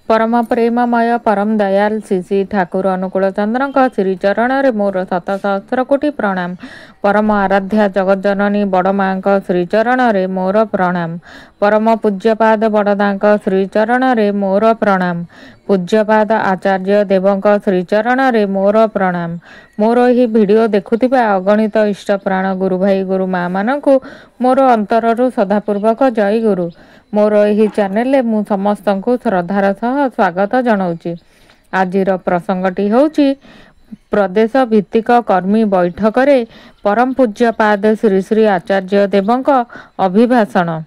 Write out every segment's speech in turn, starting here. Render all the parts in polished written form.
परम प्रेममय परम दयाल श्री ठाकुर अनुकूल चंद्र श्रीचरण मोर शत सहस्र कोटि प्रणाम। परम आराध्या जगज्जननी बड़ माँ श्रीचरण मोर प्रणाम। परम पूज्यपाद बड़दा श्रीचरण मोर प्रणाम। पूज्यपाद आचार्य देवों श्रीचरण मोर प्रणाम। मोर यही वीडियो देखुथिबा अगणित इष्ट प्राण गुरु भाई गुरु माँ मानकु मोर अंतररु सदापूर्वक जय गुरु। मोर यही चैनल मु समस्त को श्रद्धार सह स्वागत जनाऊँच। आजिर प्रसंगटी होउची प्रदेश भित्तिक कर्मी बैठक रे परम पूज्यपाद श्री श्री आचार्य देवों अभिभाषण।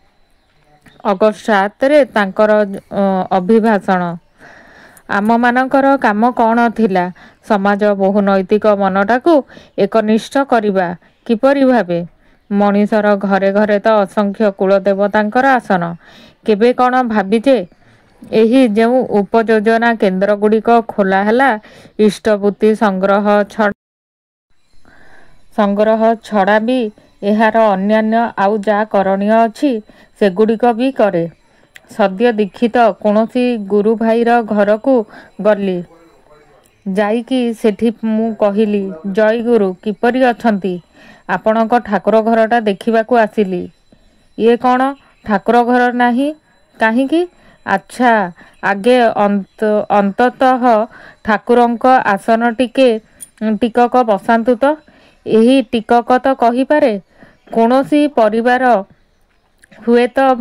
अगस्ट 7 रे तांकर अभिभाषण। आम मानकर काम कौन थिला? समाज बहुनैतिक मनटाकू एकनिष्ठ करिबा किपरि भाबे? मनीषर घरे घरे तो असंख्य कुलदेवतांकर आसन। केबे कौन भाबिजे एही जेउ उपयोजना केन्द्र गुड़िक खोला हैला इष्टबुद्धि संग्रह छड़ा भी एहार अन्यान्य आउ जा करणीय अछि सेगुड़िक भी करे। सद्य दीक्षित कौनसी गुरु भाईर घर को गली जाइकी सेठी मु कहिली जय गुरु किपरि अछंती? आपणक ठाकुर घरटा देखिबाकू आसिली। ये कौन ठाकुर घर नाही काहींकी? अच्छा आगे अंततः ठाकुरंक आसन टिकक बसान्तु तो। एही टिकक तो कही पारे कौनसी परिवार हुए तो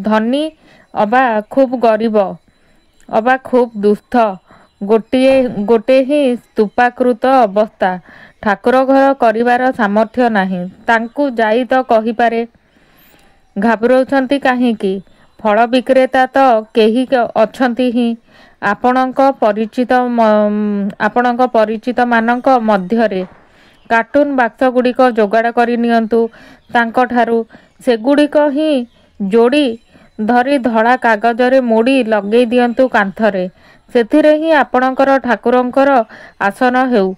धनी अबा खूब गरीब अबा खूब दुस्थ गोटे ही स्तूपाकृत अवस्था ठाकुर घर करिवार सामर्थ्य नाही तांकू जाई तो कही पारे। घाबरौछंती काहींकी? फल विक्रेता तो केही अछंती ही आपणक परिचित मानक मध्यरे। कार्टून बाक्स गुड़िक जोगाड़ करि नियंतु तांको ठारू। सेगुड़िक ही जोड़ी धरी धड़ा कागजरे मोड़ी लगे दियंतु कांथरे। सेथिरे ही आपणकर ठाकुरंकर आसन हेउ।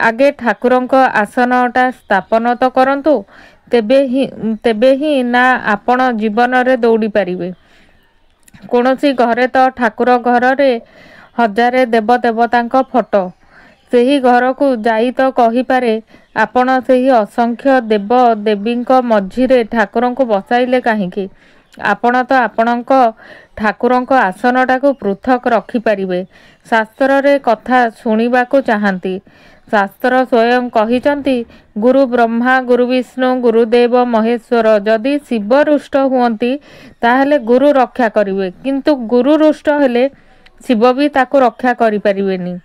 आगे ठाकुरंक आसनटा स्थापन तो करंतु तेबे ही ना आपण जीवन रे दौड़ी पारिबे। कौनसी घरे तो ठाकुर घर रे हजारे देव देवतांक फोटो। सेही घर को जाई तो कही पारे आपण सेही असंख्य देव देवींक मझिरे ठाकुरंक बसाइले काहींकी? आपण तो आपणक ठाकुरंक आसनटाकू पृथक रखी पारिबे। शास्त्र रे कथा शुणिबाकू चाहंती। शास्त्र स्वयं कहिचंती गुरु ब्रह्मा गुरु विष्णु गुरुदेव महेश्वर। जदि शिव रुष्ट हुअंती ताहेले गुरु रक्षा करिवे किंतु गुरु रुष्ट हेले शिव भी ताकू रक्षा करि परिबेनी।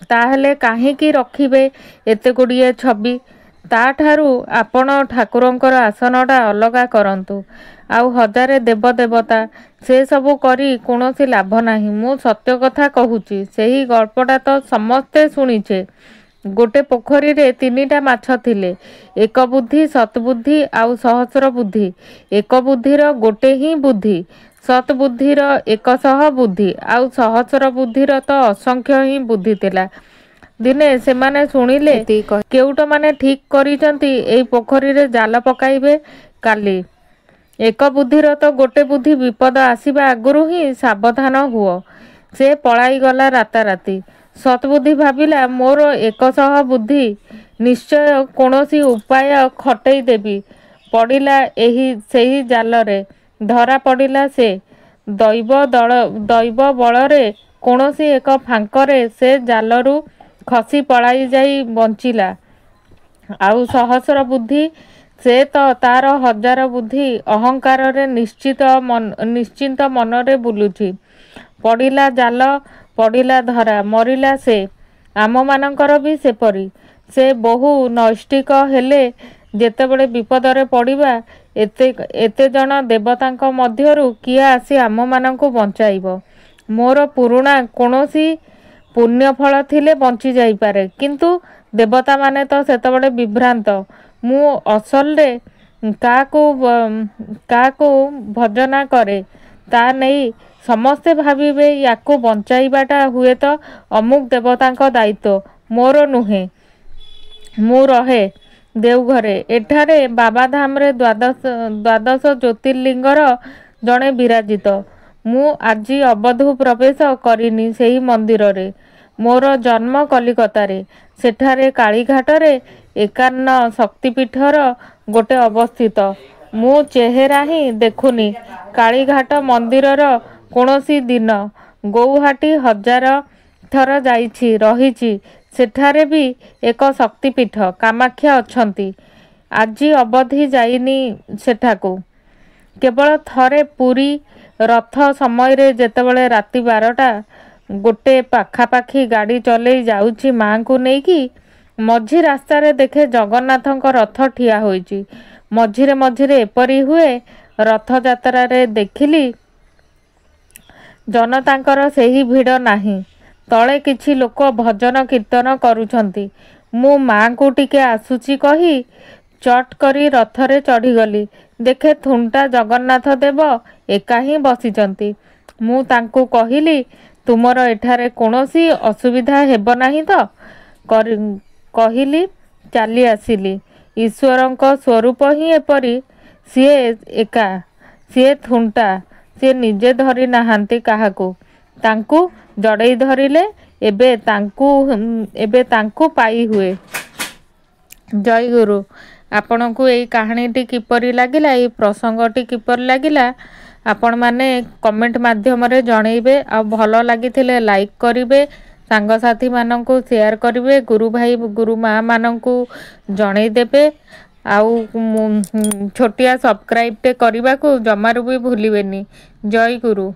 ताहेले काहींकी रखिबे एते गुड़िए छवि? ताठारू आपण ठाकुरंकर आसनटा अलगा करंतु। आउ हजारे देव देवता से सबू करी कौनसी लाभ नाही। मु सत्य कथा कहूची। सेही गल्पटा तो समस्ते शुणीछे। गोटे पोखरी रे 3टा माछ थिले। एक बुद्धि सतबुद्धि आउ सहस्र बुद्धि। एक बुद्धिर गोटे ही बुद्धि सतबुद्धिर 100 बुद्धि आउ सहस्र बुद्धिर तो असंख्य ही बुद्धि थिला। दिने से माने शुणिले केउट माने ठीक करिचंती एई पोखरी रे जाल पकाइबे काली। एक बुद्धिर तो गोटे बुद्धि विपद आसीबा आगुरु ही सावधान हुओ। से पलाई गला राताराती। सतबुद्धि भाविला मोर 100 बुद्धि निश्चय कौनसी उपाय खटई देबी। पड़िला सेही जालरे धरा पड़िला से दैव बलरे कौनसी एक फांकरे से जालरू खसी पलाई जाई बंचिला। आउ सहस्र बुद्धि से तो तार 1000 बुद्धि अहंकार रे निश्चिंत मनरे बुलुची। पड़िला जाल पड़िला धरा मरिला से। आम मानकर भी सेपरी। से बहु नैष्टिक हेले जेतेबेले विपदरे पड़िबा एते जन देवतांक मध्यरु किए आसी आम मानंकु बंचाइबो। मोर पुरुणा कौनसी पुण्य फल थिले बंची जाई पारे किंतु देवता माने तो सेतेबेले विभ्रांत। मु असल रे काकू भजना करे ता नहीं समस्ते भाविबे याकू बंचाइबाटा हुए तो अमुक देवतांक दायित्व मोर नुहे। मु रहे देवघरे। एठारे बाबाधाम रे द्वादश ज्योतिर्लिंगर जड़े विराजित। ମୁଁ ଆଜି ଅବଧୁ ପ୍ରବେଶ କରିନି ସେହି ମନ୍ଦିରରେ। ମୋର ଜନ୍ମ କଲିକତାରେ। ସେଠାରେ କାଳୀଘାଟରେ 51 ଶକ୍ତିପୀଠର ଗୋଟେ ଅବସ୍ଥିତ। ମୁଁ ଚେହେରା ହିଁ ଦେଖୁନି କାଳୀଘାଟ ମନ୍ଦିରର କୌଣସି ଦିନ। ଗୌହାଟୀ 1000 ଥର ଯାଇଛି, ରହିଛି। ସେଠାରେ ବି ଏକ ଶକ୍ତିପୀଠ କାମାକ୍ଷା ଅଛନ୍ତି। ଆଜି ଅବଧି ଯାଇନି ସେଠାକୁ। କେବଳ ଥରେ ପୁରୀ ରଥ ସମୟରେ ଯେତେବେଳେ ରାତି 12ଟା ଗୋଟେ ପାଖାପାଖି ଗାଡ଼ି ଚଲେଇ ଯାଉଛି ମାଙ୍କୁ ନେଇକି, ମଝି ରାସ୍ତାରେ ଦେଖେ ଜଗନ୍ନାଥଙ୍କ ରଥ ଠିଆ ହୋଇଛି। ମଝିରେ ମଝିରେ ଏପରି ହୁଏ, ରଥଯାତ୍ରାରେ ଦେଖିଲି ଜନତାଙ୍କର ସେହି ଭିଡ଼ ନାହିଁ। ତଳେ କିଛି ଲୋକ ଭଜନ କୀର୍ତ୍ତନ କରୁଛନ୍ତି। ମୁଁ ମାଙ୍କୁ ଟିକେ ଆସୁଛି କହି ଚଟ୍ କରି ରଥରେ ଚଢ଼ିଗଲି। ଦେଖେ ଥୁଣ୍ଟା ଜଗନ୍ନାଥ ଦେବ ଏକା ହିଁ ବସିଛନ୍ତି। ମୁଁ ତାଙ୍କୁ କହିଲି, ତୁମର ଏଠାରେ କୌଣସି ଅସୁବିଧା ହେବ ନାହିଁ ତ? କହିଲି ଚାଲି ଆସିଲି। ଈଶ୍ୱରଙ୍କ ସ୍ୱରୂପ ହିଁ ଏପରି। ସିଏ ଏକା, ସିଏ ଥୁଣ୍ଟା। ସିଏ ନିଜେ ଧରି ନାହାନ୍ତି କାହାକୁ। ତାଙ୍କୁ ଜଡ଼େଇ ଧରିଲେ ଏବେ ତାଙ୍କୁ ପାଇ ହୁଏ। ଜୟଗୁରୁ। ଆପଣଙ୍କୁ ଏଇ କାହାଣୀଟି କିପରି ଲାଗିଲା, ଏଇ ପ୍ରସଙ୍ଗଟି କିପରି ଲାଗିଲା, ଆପଣମାନେ କମେଣ୍ଟ ମାଧ୍ୟମରେ ଜଣେଇବେ। ଆଉ ଭଲ ଲାଗିଥିଲେ ଲାଇକ୍ କରିବେ, ସାଙ୍ଗସାଥିମାନଙ୍କୁ ସେୟାର କରିବେ, ଗୁରୁ ଭାଇ ଗୁରୁ ମା' ମାନଙ୍କୁ ଜଣେଇଦେବେ। ଆଉ ଛୋଟିଆ ସବସ୍କ୍ରାଇବ୍ଟେ କରିବାକୁ ଜମାରୁ ବି ଭୁଲିବେନି। ଜୟ ଗୁରୁ।